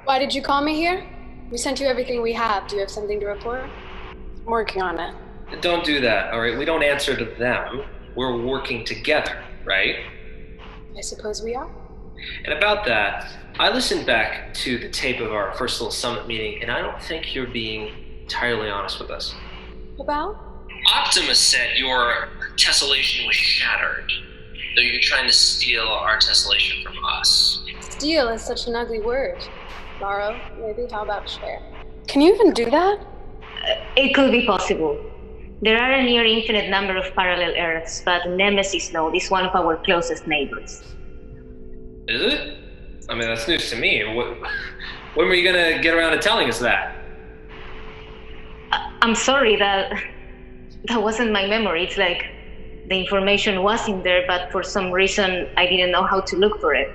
Why did you call me here? We sent you everything we have. Do you have something to report? I'm working on it. Don't do that, all right? We don't answer to them. We're working together, right? I suppose we are. And about that, I listened back to the tape of our first little summit meeting, and I don't think you're being entirely honest with us. About? Optimus said your tessellation was shattered, though you're trying to steal our tessellation from us. Steal is such an ugly word. Borrow, maybe? How about share? Can you even do that? It could be possible. There are a near infinite number of parallel Earths, but Nemesis node is one of our closest neighbors. Is it? I mean, that's news to me. When were you gonna get around to telling us that? I'm sorry, that wasn't my memory. It's like the information was in there, but for some reason I didn't know how to look for it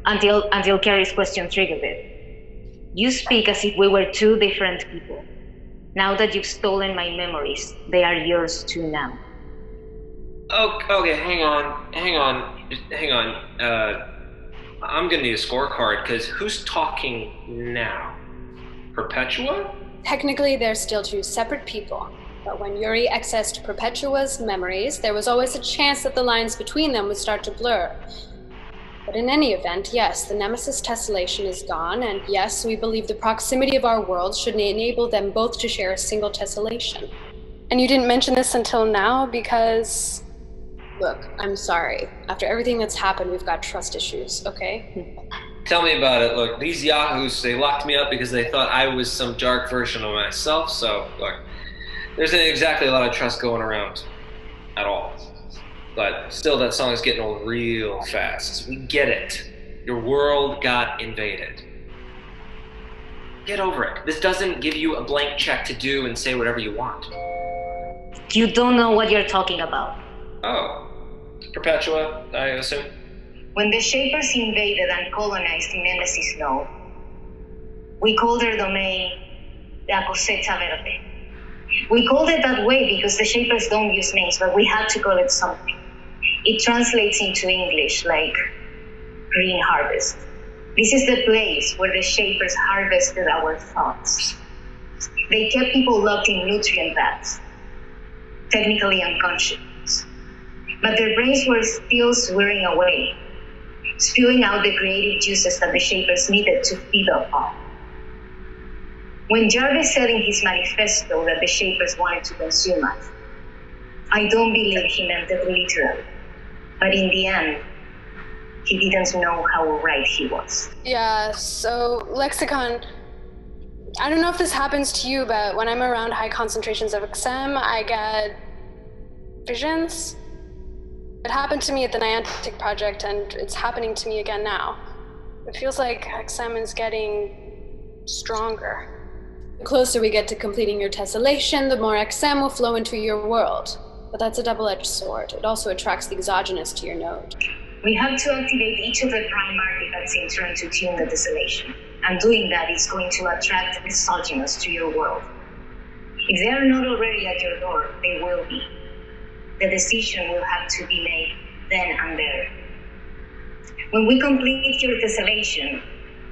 until Carrie's question triggered it. You speak as if we were two different people. Now that you've stolen my memories, they are yours too now. Okay, hang on. I'm gonna need a scorecard, because who's talking now? Perpetua? Technically, they're still two separate people. But when Yuri accessed Perpetua's memories, there was always a chance that the lines between them would start to blur. But in any event, yes, the Nemesis tessellation is gone, and yes, we believe the proximity of our worlds should enable them both to share a single tessellation. And you didn't mention this until now because... Look, I'm sorry. After everything that's happened, we've got trust issues, okay? Tell me about it. Look, these yahoos, they locked me up because they thought I was some dark version of myself, so, look, there isn't exactly a lot of trust going around at all. But still, that song is getting old real fast. We get it. Your world got invaded. Get over it. This doesn't give you a blank check to do and say whatever you want. You don't know what you're talking about. Oh. Perpetua, I assume? When the Shapers invaded and colonized the Nemesis node, we called their domain La Cosecha Verde. We called it that way because the Shapers don't use names, but we had to call it something. It translates into English like green harvest. This is the place where the Shapers harvested our thoughts. They kept people locked in nutrient baths, technically unconscious. But their brains were still swearing away, spewing out the creative juices that the Shapers needed to feed off on. When Jarvis said in his manifesto that the Shapers wanted to consume us, I don't believe he meant it literally. But in the end, he didn't know how right he was. Yeah, so, Lexicon, I don't know if this happens to you, but when I'm around high concentrations of XM, I get visions. It happened to me at the Niantic project, and it's happening to me again now. It feels like XM is getting stronger. The closer we get to completing your tessellation, the more XM will flow into your world. But that's a double-edged sword. It also attracts the exogenous to your node. We have to activate each of the prime artifacts in turn to tune the tessellation. And doing that is going to attract exogenous to your world. If they are not already at your door, they will be. The decision will have to be made then and there. When we complete your tessellation,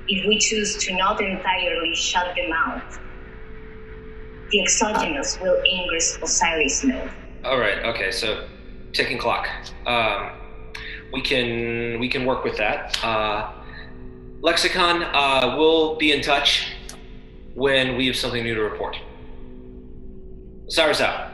if we choose to not entirely shut them out, the exogenous will ingress Osiris node. All right. Okay. So, ticking clock. We can work with that. Lexicon, we'll be in touch when we have something new to report. Osiris out.